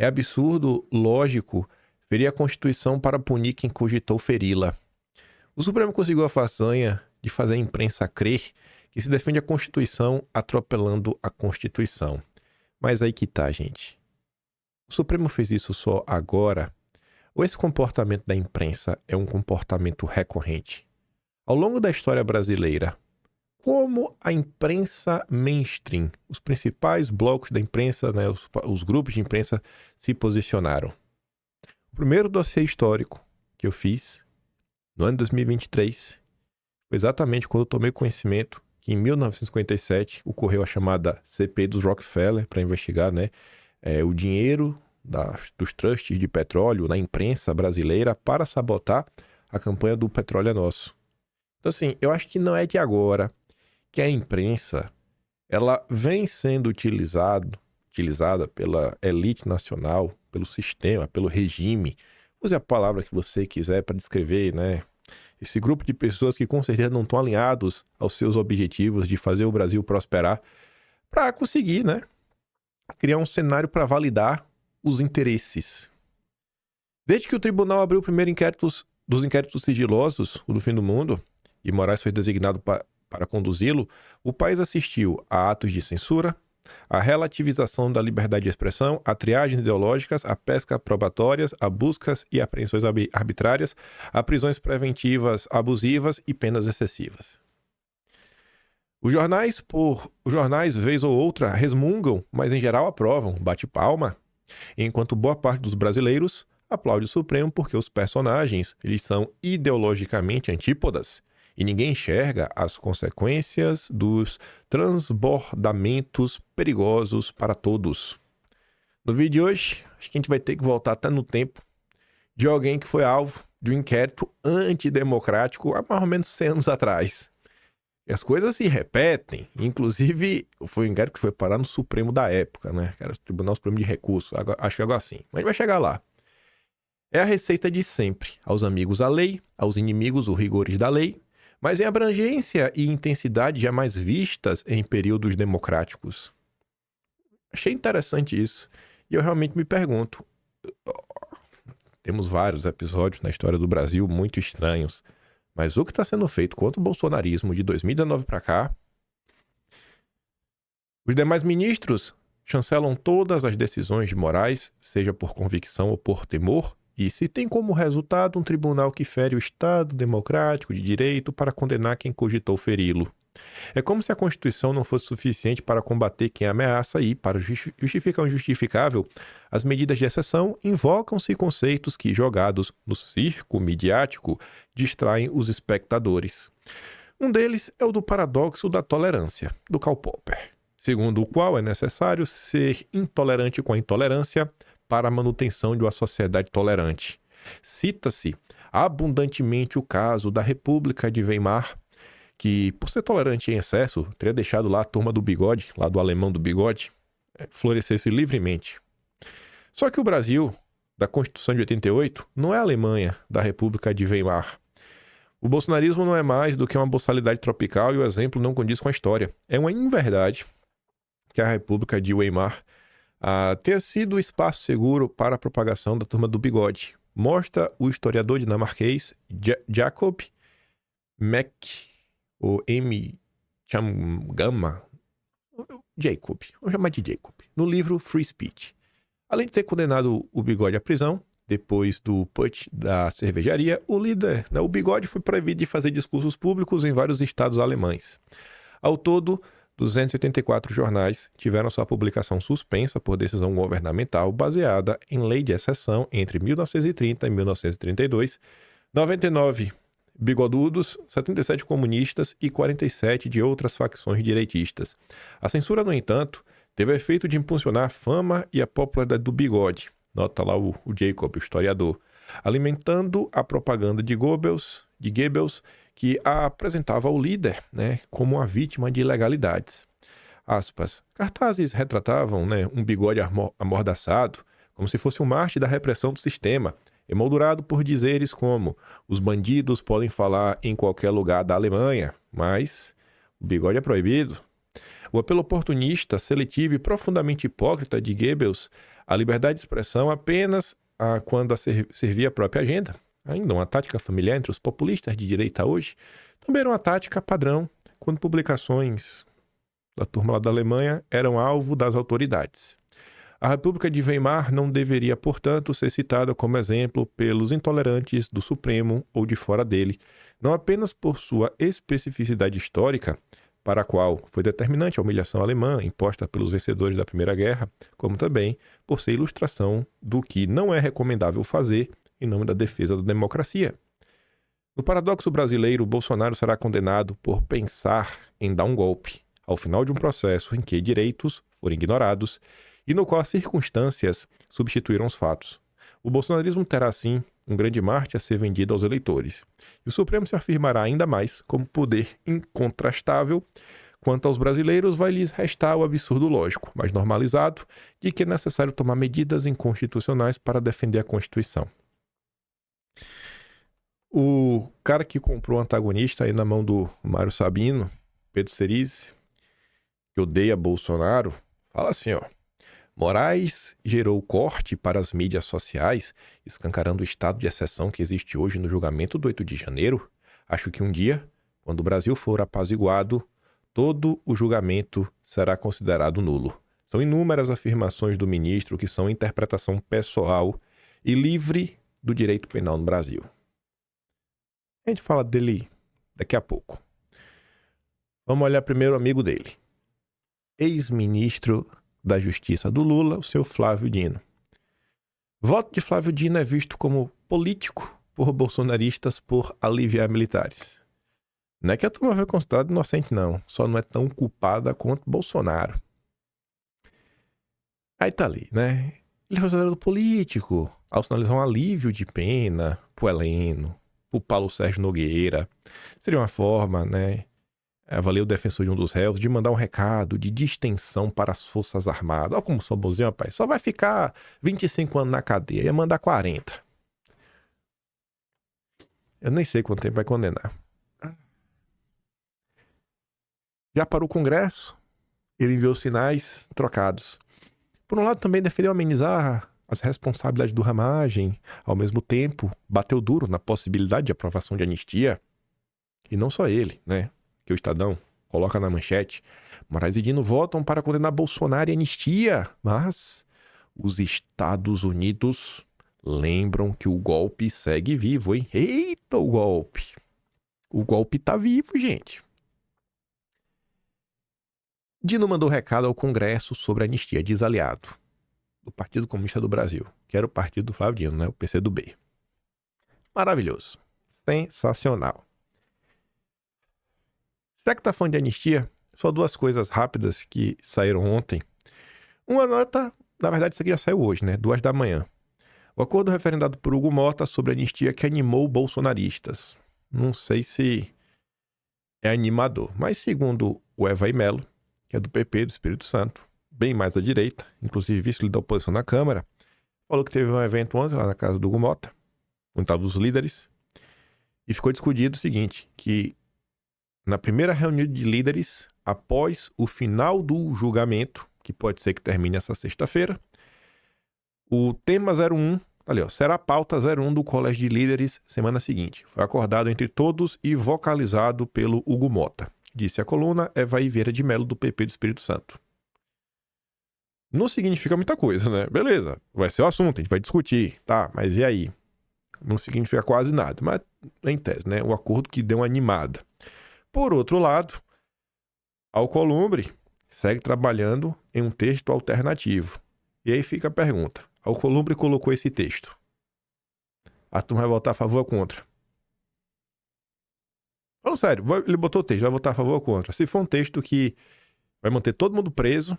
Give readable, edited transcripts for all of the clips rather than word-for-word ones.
É absurdo, lógico, ferir a Constituição para punir quem cogitou feri-la. O Supremo conseguiu a façanha de fazer a imprensa crer que se defende a Constituição atropelando a Constituição. Mas aí que tá, gente. O Supremo fez isso só agora? Ou esse comportamento da imprensa é um comportamento recorrente? Ao longo da história brasileira, como a imprensa mainstream, os principais blocos da imprensa, né, os grupos de imprensa se posicionaram? O primeiro dossiê histórico que eu fiz, no ano de 2023, foi exatamente quando eu tomei conhecimento que em 1957 ocorreu a chamada CPI dos Rockefeller para investigar, né, o dinheiro dos trusts de petróleo na imprensa brasileira para sabotar a campanha do Petróleo é Nosso. Então, assim, eu acho que não é de agora que a imprensa ela vem sendo utilizada pela elite nacional, pelo sistema, pelo regime. Use a palavra que você quiser para descrever, né? Esse grupo de pessoas que com certeza não estão alinhados aos seus objetivos de fazer o Brasil prosperar, para conseguir, né, criar um cenário para validar os interesses. Desde que o tribunal abriu o primeiro dos inquéritos sigilosos, o do fim do mundo, e Moraes foi designado para conduzi-lo, o país assistiu a atos de censura, a relativização da liberdade de expressão, a triagens ideológicas, a pesca probatórias, a buscas e apreensões arbitrárias, a prisões preventivas abusivas e penas excessivas. Os jornais, vez ou outra, resmungam, mas em geral aprovam, bate palma, enquanto boa parte dos brasileiros aplaude o Supremo porque os personagens eles são ideologicamente antípodas e ninguém enxerga as consequências dos transbordamentos perigosos para todos. No vídeo de hoje, acho que a gente vai ter que voltar até no tempo de alguém que foi alvo de um inquérito antidemocrático há mais ou menos 100 anos atrás. E as coisas se repetem, inclusive foi um inquérito que foi parar no Supremo da época, né? Que era o Tribunal Supremo de Recursos, acho que agora sim, mas a gente vai chegar lá. É a receita de sempre, aos amigos a lei, aos inimigos os rigores da lei, mas em abrangência e intensidade jamais vistas em períodos democráticos. Achei interessante isso, e eu realmente me pergunto, temos vários episódios na história do Brasil muito estranhos, mas o que está sendo feito contra o bolsonarismo de 2019 para cá? Os demais ministros chancelam todas as decisões de Moraes, seja por convicção ou por temor, e se tem como resultado um tribunal que fere o Estado democrático de direito para condenar quem cogitou feri-lo. É como se a Constituição não fosse suficiente para combater quem ameaça e, para justificar o injustificável, as medidas de exceção invocam-se conceitos que, jogados no circo midiático, distraem os espectadores. Um deles é o do paradoxo da tolerância, do Karl Popper, segundo o qual é necessário ser intolerante com a intolerância para a manutenção de uma sociedade tolerante. Cita-se abundantemente o caso da República de Weimar, que, por ser tolerante em excesso, teria deixado lá a turma do bigode, lá do alemão do bigode, florescesse livremente. Só que o Brasil, da Constituição de 88, não é a Alemanha da República de Weimar. O bolsonarismo não é mais do que uma boçalidade tropical e o exemplo não condiz com a história. É uma inverdade que a República de Weimar tenha sido o espaço seguro para a propagação da turma do bigode. Mostra o historiador dinamarquês Jacob Chamgama, vamos chamar de Jacob, no livro Free Speech. Além de ter condenado o bigode à prisão, depois do putsch da cervejaria, o líder, o bigode foi proibido de fazer discursos públicos em vários estados alemães. Ao todo, 284 jornais tiveram sua publicação suspensa por decisão governamental baseada em lei de exceção entre 1930 e 1932, 99 bigodudos, 77 comunistas e 47 de outras facções direitistas. A censura, no entanto, teve o efeito de impulsionar a fama e a popularidade do bigode, nota lá o Jacob, o historiador, alimentando a propaganda de Goebbels, que apresentava o líder, como uma vítima de ilegalidades. Aspas. Cartazes retratavam, um bigode amordaçado, como se fosse um mártir da repressão do sistema, emoldurado por dizeres como: os bandidos podem falar em qualquer lugar da Alemanha, mas o bigode é proibido. O apelo oportunista, seletivo e profundamente hipócrita de Goebbels A liberdade de expressão apenas quando servia a própria agenda, ainda uma tática familiar entre os populistas de direita hoje, também era uma tática padrão quando publicações da turma lá da Alemanha eram alvo das autoridades. A República de Weimar não deveria, portanto, ser citada como exemplo pelos intolerantes do Supremo ou de fora dele, não apenas por sua especificidade histórica, para a qual foi determinante a humilhação alemã imposta pelos vencedores da Primeira Guerra, como também por ser ilustração do que não é recomendável fazer em nome da defesa da democracia. No paradoxo brasileiro, Bolsonaro será condenado por pensar em dar um golpe, ao final de um processo em que direitos foram ignorados e no qual as circunstâncias substituíram os fatos. O bolsonarismo terá, assim, um grande Marte a ser vendido aos eleitores. E o Supremo se afirmará ainda mais como poder incontrastável. Quanto aos brasileiros, vai lhes restar o absurdo lógico, mas normalizado, de que é necessário tomar medidas inconstitucionais para defender a Constituição. O cara que comprou o antagonista aí na mão do Mário Sabino, Pedro Cerise, que odeia Bolsonaro, fala assim, ó. Moraes gerou corte para as mídias sociais, escancarando o estado de exceção que existe hoje no julgamento do 8 de janeiro. Acho que um dia, quando o Brasil for apaziguado, todo o julgamento será considerado nulo. São inúmeras afirmações do ministro que são interpretação pessoal e livre do direito penal no Brasil. A gente fala dele daqui a pouco. Vamos olhar primeiro o amigo dele. Ex-ministro da Justiça do Lula, o seu Flávio Dino. Voto de Flávio Dino é visto como político por bolsonaristas por aliviar militares. Não é que a turma foi considerada inocente, não. Só não é tão culpada quanto Bolsonaro. Aí tá ali, né? Ele foi considerado político ao sinalizar um alívio de pena pro Heleno, pro Paulo Sérgio Nogueira. Seria uma forma, né? Avalia o defensor de um dos réus de mandar um recado de distensão para as Forças Armadas. Olha como sou bonzinho, rapaz. Só vai ficar 25 anos na cadeia. Ia mandar 40. Eu nem sei quanto tempo vai condenar. Já para o Congresso, ele enviou sinais trocados. Por um lado, também defendeu amenizar as responsabilidades do Ramagem. Ao mesmo tempo, bateu duro na possibilidade de aprovação de anistia. E não só ele, né? Que o Estadão coloca na manchete. Moraes e Dino votam para condenar Bolsonaro e anistia, mas os Estados Unidos lembram que o golpe segue vivo, hein? Eita, o golpe! O golpe tá vivo, gente. Dino mandou recado ao Congresso sobre a anistia, diz aliado do Partido Comunista do Brasil, que era o partido do Flávio Dino, né? O PCdoB. Maravilhoso. Sensacional. Será que tá falando de anistia? Só duas coisas rápidas que saíram ontem. Uma nota, na verdade isso aqui já saiu hoje, né? 2 da manhã. O acordo referendado por Hugo Mota sobre a anistia que animou bolsonaristas. Não sei se é animador, mas segundo o Evaí Melo, que é do PP, do Espírito Santo, bem mais à direita, inclusive vice-líder da oposição na Câmara, falou que teve um evento ontem lá na casa do Hugo Mota, onde estavam os líderes, e ficou discutido o seguinte, que na primeira reunião de líderes, após o final do julgamento, que pode ser que termine essa sexta-feira, o tema 01, ali ó, será a pauta 01 do Colégio de Líderes semana seguinte. Foi acordado entre todos e vocalizado pelo Hugo Mota. Disse a coluna Evaí Vieira de Melo, do PP do Espírito Santo. Não significa muita coisa, né? Beleza, vai ser o assunto, a gente vai discutir, tá, mas e aí? Não significa quase nada, mas em tese, né? O acordo que deu uma animada. Por outro lado, Alcolumbre segue trabalhando em um texto alternativo. E aí fica a pergunta. Alcolumbre colocou esse texto. A turma vai votar a favor ou contra? Falando sério, ele botou o texto, vai votar a favor ou contra? Se for um texto que vai manter todo mundo preso,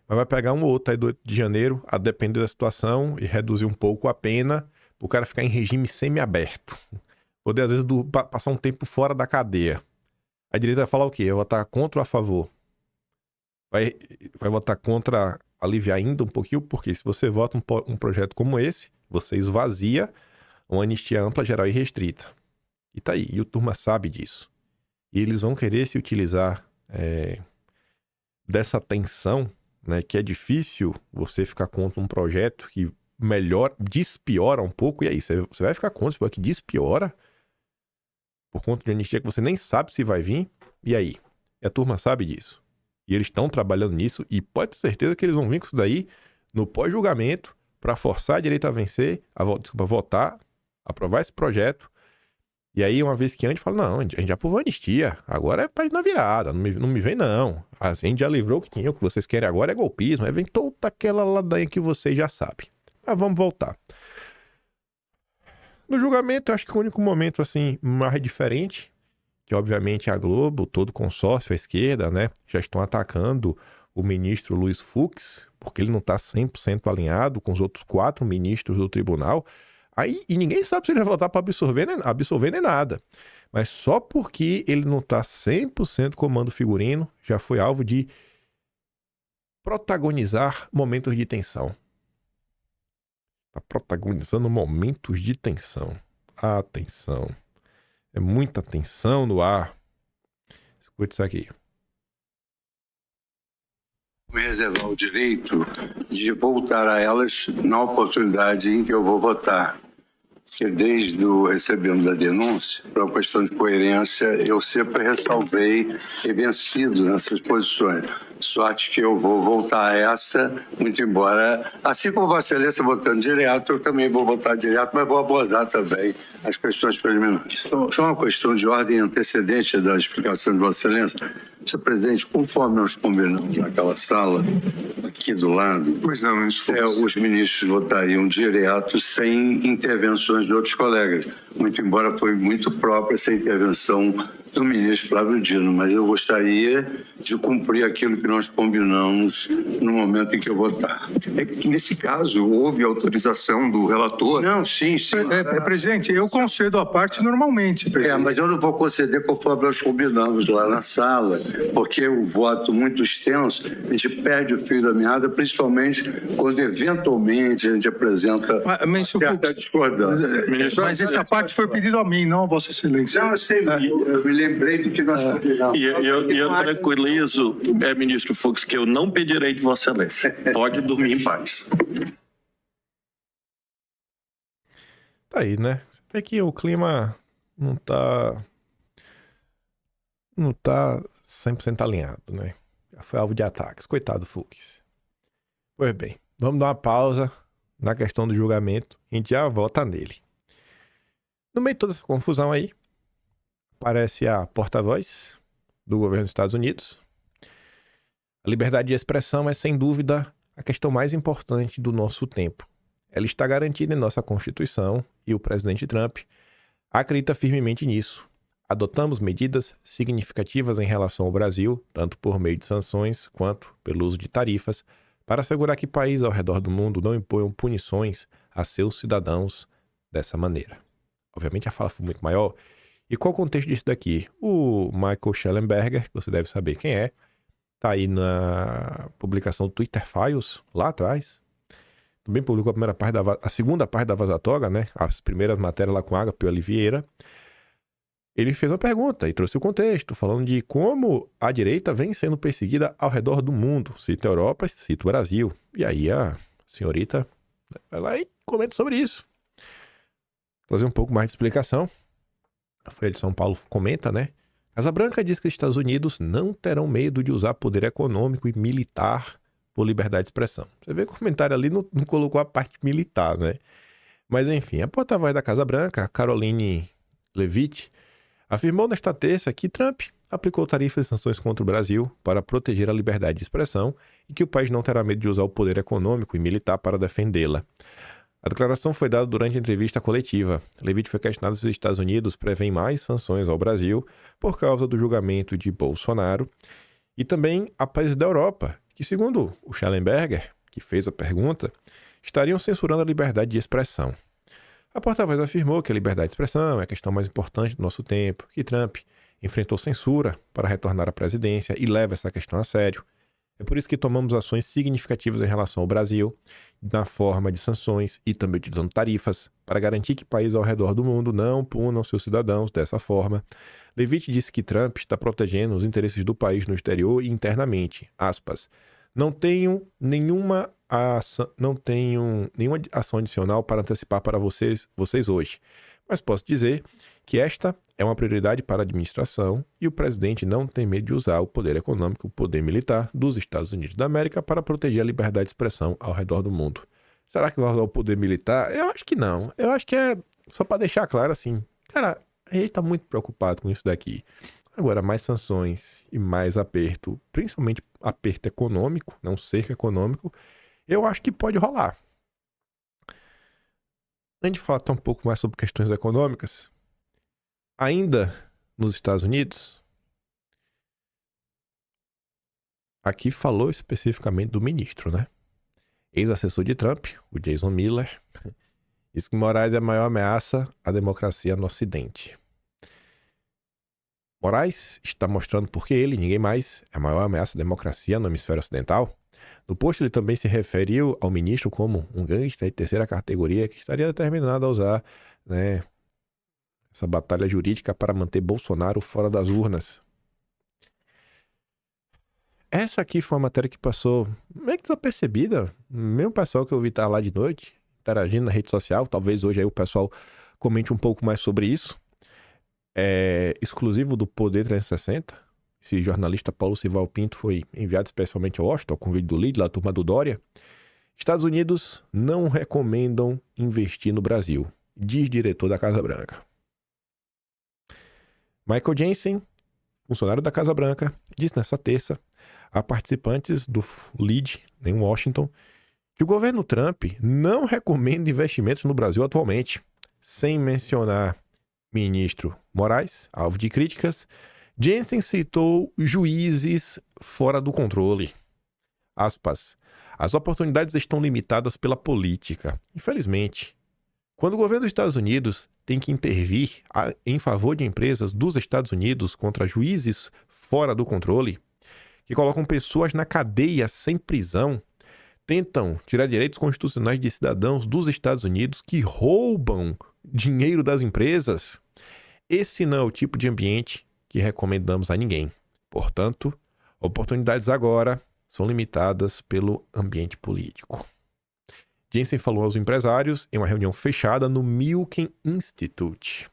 mas vai pegar um ou outro aí do 8 de janeiro, a depender da situação, e reduzir um pouco a pena, para o cara ficar em regime semiaberto. Poder, às vezes, passar um tempo fora da cadeia. A direita vai falar o quê? Vai votar contra ou a favor? Vai votar contra aliviar ainda um pouquinho, porque se você vota um projeto como esse, você esvazia uma anistia ampla, geral e restrita. E tá aí, e o turma sabe disso. E eles vão querer se utilizar dessa tensão, né, que é difícil você ficar contra um projeto que despiora um pouco, e aí, você vai ficar contra que despiora por conta de anistia que você nem sabe se vai vir, e aí? E a turma sabe disso. E eles estão trabalhando nisso, e pode ter certeza que eles vão vir com isso daí no pós-julgamento para forçar a direita a vencer, votar, aprovar esse projeto. E aí, uma vez que antes, fala, não, a gente já aprovou a anistia, agora é página virada, não me vem não. A gente já livrou o que tinha, o que vocês querem agora é golpismo, aí vem toda aquela ladainha que vocês já sabem. Mas vamos voltar. No julgamento, eu acho que o único momento, assim, mais diferente, que obviamente a Globo, todo o consórcio, a esquerda, né, já estão atacando o ministro Luiz Fux, porque ele não está 100% alinhado com os outros 4 ministros do tribunal. Aí, e ninguém sabe se ele vai votar para absolver nem nada. Mas só porque ele não está 100% comando figurino, já foi alvo de protagonizar momentos de tensão. Está protagonizando momentos de tensão. Atenção. É muita tensão no ar. Escute isso aqui. Me reservar o direito de voltar a elas na oportunidade em que eu vou votar. Porque desde o recebimento da denúncia, por uma questão de coerência, eu sempre ressalvei ter vencido nessas posições. Sorte que eu vou voltar a essa, muito embora, assim como Vossa Excelência votando direto, eu também vou votar direto, mas vou abordar também as questões preliminares. Só uma questão de ordem antecedente da explicação de Vossa Excelência. Senhor presidente, conforme nós combinamos naquela sala, aqui do lado, os ministros votariam direto sem intervenções de outros colegas. Muito embora foi muito própria essa intervenção do ministro Flávio Dino, mas eu gostaria de cumprir aquilo que nós combinamos no momento em que eu votar. É que nesse caso houve autorização do relator. Não, sim. Presidente, eu concedo a parte normalmente. Presidente. Mas eu não vou conceder conforme nós combinamos lá na sala, porque o voto muito extenso, a gente perde o fio da meada, principalmente quando eventualmente a gente apresenta certa discordância. Mas essa parte foi pedida a mim, não a Vossa Excelência. Não, eu sei, eu me lembrei de que nós combinamos. E eu tranquilizo, ministro Fux, que eu não pedirei de Vossa Excelência. Pode dormir em paz. Tá aí, né? Você vê que o clima não tá 100% alinhado, né? Já foi alvo de ataques. Coitado Fux. Pois bem, vamos dar uma pausa na questão do julgamento. A gente já volta nele. No meio de toda essa confusão aí, aparece a porta-voz do governo dos Estados Unidos. A liberdade de expressão é, sem dúvida, a questão mais importante do nosso tempo. Ela está garantida em nossa Constituição e o presidente Trump acredita firmemente nisso. Adotamos medidas significativas em relação ao Brasil, tanto por meio de sanções quanto pelo uso de tarifas, para assegurar que países ao redor do mundo não imponham punições a seus cidadãos dessa maneira. Obviamente a fala foi muito maior. E qual o contexto disso daqui? O Michael Shellenberger, que você deve saber quem é, tá aí na publicação do Twitter Files, lá atrás. Também publicou a segunda parte da Vaza Toga, né? As primeiras matérias lá com Agape Oliveira. Ele fez uma pergunta e trouxe o contexto, falando de como a direita vem sendo perseguida ao redor do mundo. Cita a Europa, cita o Brasil. E aí a senhorita vai lá e comenta sobre isso. Vou fazer um pouco mais de explicação. A Folha de São Paulo comenta, né? Casa Branca diz que os Estados Unidos não terão medo de usar poder econômico e militar por liberdade de expressão. Você vê que o comentário ali não colocou a parte militar, né? Mas enfim, a porta-voz da Casa Branca, Caroline Leavitt, afirmou nesta terça que Trump aplicou tarifas e sanções contra o Brasil para proteger a liberdade de expressão e que o país não terá medo de usar o poder econômico e militar para defendê-la. A declaração foi dada durante a entrevista coletiva. Leavitt foi questionado se os Estados Unidos prevêem mais sanções ao Brasil por causa do julgamento de Bolsonaro e também a países da Europa, que, segundo o Schellenberger, que fez a pergunta, estariam censurando a liberdade de expressão. A porta-voz afirmou que a liberdade de expressão é a questão mais importante do nosso tempo, que Trump enfrentou censura para retornar à presidência e leva essa questão a sério. É por isso que tomamos ações significativas em relação ao Brasil, na forma de sanções e também utilizando tarifas, para garantir que países ao redor do mundo não punam seus cidadãos dessa forma. Leavitt disse que Trump está protegendo os interesses do país no exterior e internamente, aspas, Não tenho nenhuma ação adicional para antecipar para vocês hoje, mas posso dizer que esta é uma prioridade para a administração e o presidente não tem medo de usar o poder econômico, o poder militar dos Estados Unidos da América para proteger a liberdade de expressão ao redor do mundo. Será que vai usar o poder militar? Eu acho que não. Eu acho que é só para deixar claro assim. Cara, a gente está muito preocupado com isso daqui. Agora, mais sanções e mais aperto, principalmente aperto econômico, não cerco econômico, eu acho que pode rolar. Antes de falar um pouco mais sobre questões econômicas, ainda nos Estados Unidos, aqui falou especificamente do ministro, né? Ex-assessor de Trump, o Jason Miller, diz que Moraes é a maior ameaça à democracia no Ocidente. Moraes está mostrando por que ele, ninguém mais, é a maior ameaça à democracia no hemisfério ocidental. No post ele também se referiu ao ministro como um gangster de terceira categoria que estaria determinado a usar, né, essa batalha jurídica para manter Bolsonaro fora das urnas. Essa aqui foi uma matéria que passou meio que desapercebida. Mesmo o pessoal que eu vi estar lá de noite, interagindo na rede social, talvez hoje aí o pessoal comente um pouco mais sobre isso. É exclusivo do Poder 360. Esse jornalista Paulo Sival Pinto foi enviado especialmente a Washington, ao convite do líder da turma do Dória. Estados Unidos não recomendam investir no Brasil, diz diretor da Casa Branca. Michael Jensen, funcionário da Casa Branca, disse nessa terça a participantes do LEAD em Washington que o governo Trump não recomenda investimentos no Brasil atualmente, sem mencionar ministro Moraes, alvo de críticas. Jensen citou juízes fora do controle. Aspas. As oportunidades estão limitadas pela política. Infelizmente, quando o governo dos Estados Unidos tem que intervir em favor de empresas dos Estados Unidos contra juízes fora do controle, que colocam pessoas na cadeia sem prisão, tentam tirar direitos constitucionais de cidadãos dos Estados Unidos que roubam dinheiro das empresas, esse não é o tipo de ambiente que recomendamos a ninguém. Portanto, oportunidades agora são limitadas pelo ambiente político. Jensen falou aos empresários em uma reunião fechada no Milken Institute.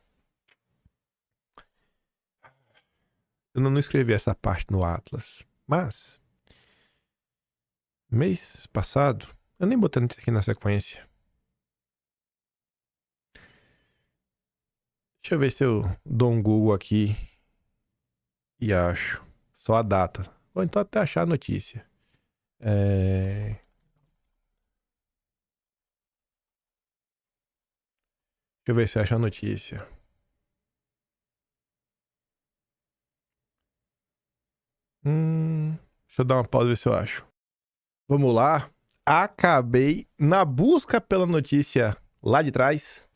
Eu não escrevi essa parte no Atlas, mas mês passado, eu nem botei isso aqui na sequência. Deixa eu ver se eu dou um Google aqui e acho só a data. Ou então até achar a notícia. Deixa eu ver se acha a notícia. Deixa eu dar uma pausa e ver se eu acho. Vamos lá. Acabei na busca pela notícia lá de trás.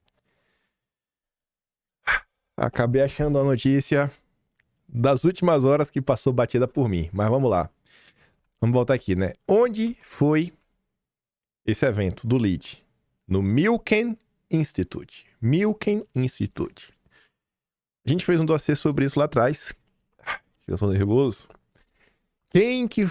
Acabei achando a notícia das últimas horas que passou batida por mim. Mas vamos lá. Vamos voltar aqui, né? Onde foi esse evento do LEAD? No Milken Institute. Milken Institute. A gente fez um dossiê sobre isso lá atrás. Eu tô nervoso. Quem que